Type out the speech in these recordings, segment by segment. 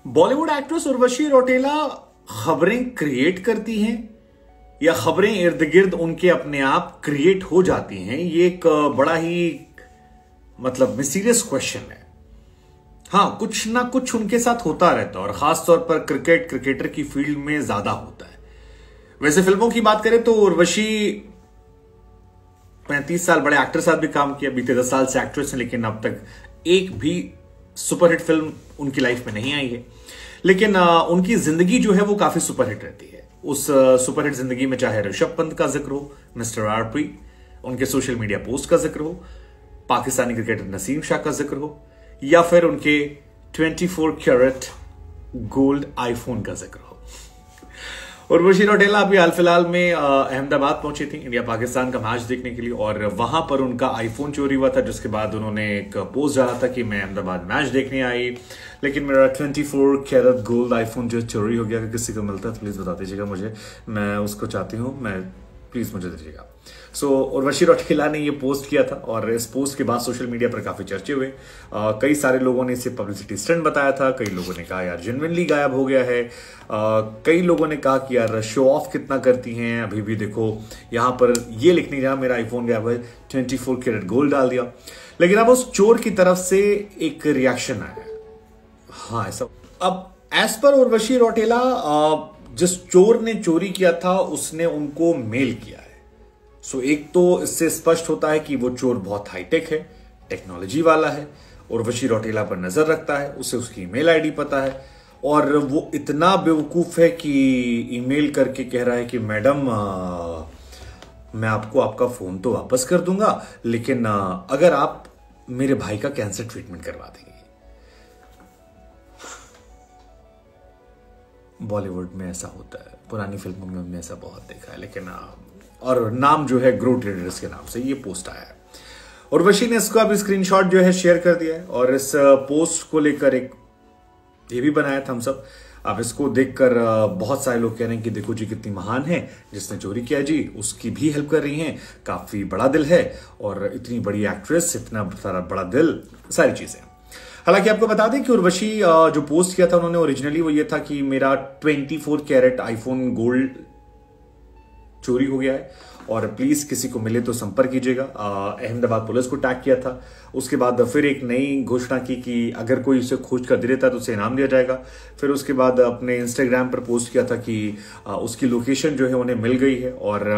Bollywood actress Urvashi Rautela खबरें create करती हैं या खबरें इर्द गिर्द उनके अपने आप क्रिएट हो जाती हैं? ये एक बड़ा ही मिस्टीरियस क्वेश्चन है। हां, कुछ ना कुछ उनके साथ होता रहता है और खासतौर पर क्रिकेटर की फील्ड में ज्यादा होता है। वैसे फिल्मों की बात करें तो उर्वशी 35 साल बड़े एक्टर साथ भी काम किया, बीते 10 साल से एक्ट्रेस हैं, लेकिन अब तक एक भी सुपरहिट फिल्म उनकी लाइफ में नहीं आई है। लेकिन उनकी जिंदगी जो है वो काफी सुपरहिट रहती है। उस सुपरहिट जिंदगी में चाहे ऋषभ पंत का जिक्र हो, मिस्टर आरपी, उनके सोशल मीडिया पोस्ट का जिक्र हो, पाकिस्तानी क्रिकेटर नसीम शाह का जिक्र हो, या फिर उनके 24 कैरेट गोल्ड आईफोन का जिक्र हो। उर्वशी रौटेला अभी हाल फिलहाल में अहमदाबाद पहुंची थी इंडिया पाकिस्तान का मैच देखने के लिए, और वहां पर उनका आईफोन चोरी हुआ था, जिसके बाद उन्होंने एक पोस्ट डाला था कि मैं अहमदाबाद मैच देखने आई, लेकिन मेरा 24 कैरेट गोल्ड आईफोन जो चोरी हो गया। अगर किसी को मिलता है तो प्लीज बता दीजिएगा मुझे, मैं उसको चाहती हूँ, प्लीज मुझे दीजिएगा। सो उर्वशी रौटेला ने ये पोस्ट किया था और इस पोस्ट के बाद सोशल मीडिया पर काफी चर्चे हुए। कई सारे लोगों ने इसे पब्लिसिटी स्टंट बताया था, कई लोगों ने कहा यार जेन्युइनली गायब हो गया है, कई लोगों ने कहा कि यार शो ऑफ कितना करती हैं, अभी भी देखो यहाँ पर ये लिखने जहां मेरा आईफोन गायब है 24 कैरेट गोल्ड डाल दिया। लेकिन अब उस चोर की तरफ से एक रिएक्शन आया। हाँ, ऐसा अब एज पर उर्वशी रौटेला जिस चोर ने चोरी किया था उसने उनको मेल किया है। सो एक तो इससे स्पष्ट होता है कि वो चोर बहुत हाईटेक है, टेक्नोलॉजी वाला है, उर्वशी रौटेला पर नजर रखता है, उसे उसकी ईमेल आईडी पता है, और वो इतना बेवकूफ है कि ईमेल करके कह रहा है कि मैडम मैं आपको आपका फोन तो वापस कर दूंगा, लेकिन अगर आप मेरे भाई का कैंसर ट्रीटमेंट करवा देंगे। बॉलीवुड में ऐसा होता है, पुरानी फिल्मों में हमने ऐसा बहुत देखा है, लेकिन और नाम जो है ग्रो ट्रेडर्स के नाम से ये पोस्ट आया है। उर्वशी ने इसको अभी स्क्रीनशॉट जो है शेयर कर दिया है और इस पोस्ट को लेकर एक ये भी बनाया था हम सब। अब इसको देखकर बहुत सारे लोग कह रहे हैं कि देखो जी कितनी महान है, जिसने चोरी किया जी उसकी भी हेल्प कर रही हैं, काफी बड़ा दिल है, और इतनी बड़ी एक्ट्रेस, इतना सारा बड़ा दिल, सारी चीजें। हालांकि आपको बता दें कि उर्वशी जो पोस्ट किया था उन्होंने ओरिजिनली वो ये था कि मेरा 24 कैरेट आईफोन गोल्ड चोरी हो गया है और प्लीज किसी को मिले तो संपर्क कीजिएगा। अहमदाबाद पुलिस को टैग किया था। उसके बाद फिर एक नई घोषणा की कि अगर कोई उसे खोज कर दे देता है तो उसे इनाम दिया जाएगा। फिर उसके बाद अपने इंस्टाग्राम पर पोस्ट किया था कि उसकी लोकेशन जो है उन्हें मिल गई है और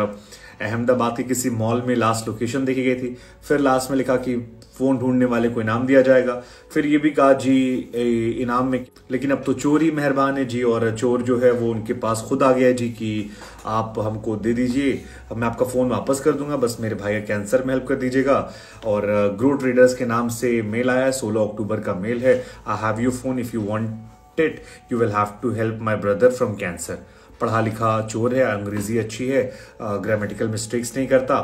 अहमदाबाद के किसी मॉल में लास्ट लोकेशन देखी गई थी। फिर लास्ट में लिखा कि फोन ढूंढने वाले को इनाम दिया जाएगा। फिर ये भी कहा जी इनाम में, लेकिन अब तो चोर ही मेहरबान है जी, और चोर जो है वो उनके पास खुद आ गया है जी कि आप हमको दे दीजिए, मैं आपका फोन वापस कर दूंगा, बस मेरे भाई का कैंसर में हेल्प कर दीजिएगा। और ग्रो ट्रेडर्स के नाम से मेल आया है, 16 अक्टूबर का मेल है। I have your phone, if you want it you will have to help my brother from cancer. पढ़ा लिखा चोर है, अंग्रेजी अच्छी है, ग्रामेटिकल मिस्टेक्स नहीं करता,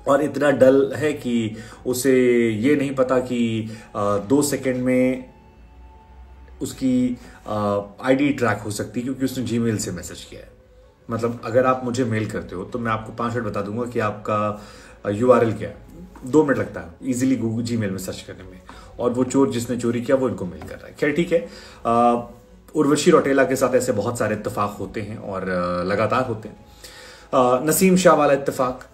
और इतना डल है कि उसे ये नहीं पता कि 2 सेकंड में उसकी आईडी ट्रैक हो सकती है, क्योंकि उसने जीमेल से मैसेज किया है। मतलब अगर आप मुझे मेल करते हो तो मैं आपको 5 मिनट बता दूंगा कि आपका यूआरएल क्या है, 2 मिनट लगता है इजीली गूगल जीमेल में सर्च करने में, और वो चोर जिसने चोरी किया वो इनको मेल कर रहा है। खैर ठीक है, उर्वशी रौटेला के साथ ऐसे बहुत सारे इत्तेफाक होते हैं और लगातार होते हैं। नसीम शाह वाला इत्तेफाक,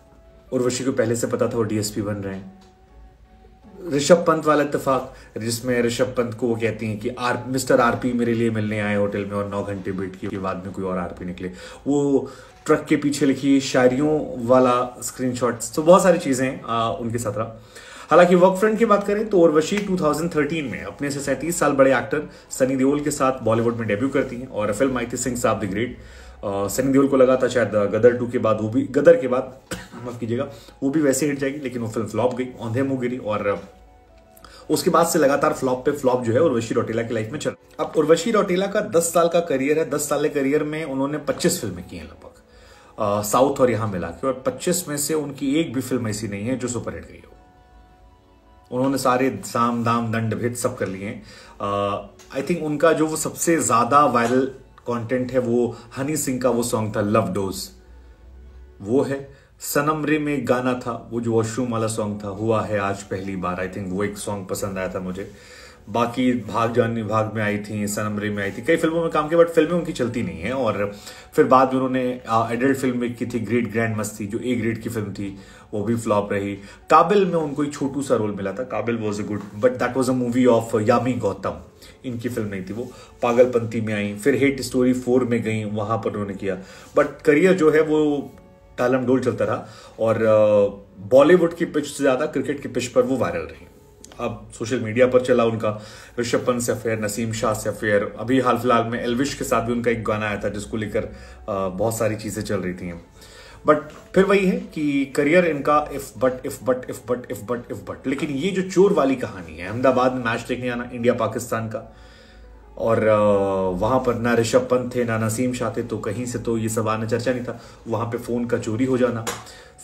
उर्वशी को पहले से पता था वो डीएसपी बन रहे हैं। ऋषभ पंत वाला इत्तेफाक, जिसमें ऋषभ पंत को वो कहती हैं कि मिस्टर आरपी मेरे लिए मिलने आए होटल में और 9 घंटे वेट किए, बाद में कोई और आरपी निकले। वो ट्रक के पीछे लिखी शायरियों वाला स्क्रीनशॉट्स, तो बहुत सारी चीजें उनके साथ रहा। हालांकि वर्क फ्रंट की बात करें तो उर्वशी 2013 में अपने से 37 साल बड़े एक्टर सनी देओल के साथ बॉलीवुड में डेब्यू करती हैं और फिल्म आई थी सिंह साब द ग्रेट। सनी देओल को लगा था शायद गदर 2 के बाद, वो भी गदर के बाद माफ कीजिएगा, वो भी वैसे हिट जाएगी, लेकिन वो फिल्म फ्लॉप गई, औंधे मुंह गिरी, और उसके बाद से लगातार फ्लॉप पे फ्लॉप जो है उर्वशी रौटेला की लाइफ में चल। अब उर्वशी रौटेला का 10 साल का करियर है। 10 साल के करियर में उन्होंने 25 फिल्में की हैं लगभग, साउथ और यहां मिला के, और 25 में से उनकी एक भी फिल्म ऐसी नहीं है जो सुपरहिट गई हो। उन्होंने सारे साम दाम दंड भेद सब कर लिए हैं। आई थिंक उनका जो वो सबसे ज्यादा वायरल कंटेंट है वो हनी सिंह का वो सॉन्ग था लव डोज, वो है। सनम रे में एक गाना था, वो जो वॉशरूम वाला सॉन्ग था, हुआ है आज पहली बार, आई थिंक वो एक सॉन्ग पसंद आया था मुझे। बाकी भाग जान विभाग में आई थी, सनम रे में आई थी, कई फिल्मों में काम किया, बट फिल्में उनकी चलती नहीं है। और फिर बाद में उन्होंने एडल्ट फिल्म की थी ग्रेट ग्रैंड मस्ती, जो ए ग्रेड की फिल्म थी, वो भी फ्लॉप रही। काबिल में उनको एक छोटू सा रोल मिला था, Kaabil was a good, but that was a movie of Yami Gautam, इनकी फिल्म नहीं थी वो। पागलपंती में आई, फिर हेट स्टोरी 4 में गई, वहां पर उन्होंने किया, बट करियर जो है वो टालम डोल चलता रहा। और बॉलीवुड की पिच से ज्यादा क्रिकेट की पिच पर वो वायरल रही। अब सोशल मीडिया पर चला उनका ऋषभ पंत से अफेयर, नसीम शाह से अफेयर, अभी हाल फिलहाल में एल्विश के साथ भी उनका एक गाना आया था जिसको लेकर बहुत सारी चीजें चल रही थी। बट फिर वही है कि करियर इनका if but if but if but if but if but. लेकिन ये जो चोर वाली कहानी है, अहमदाबाद में मैच देखने आना इंडिया पाकिस्तान का, और वहां पर ना ऋषभ पंत थे ना नसीम शाह थे, तो कहीं से तो ये सब आना चर्चा नहीं था। वहां पे फोन का चोरी हो जाना,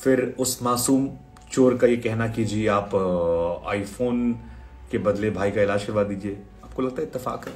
फिर उस मासूम चोर का ये कहना कि जी आप आईफोन के बदले भाई का इलाज करवा दीजिए। आपको लगता है इत्तेफाक है?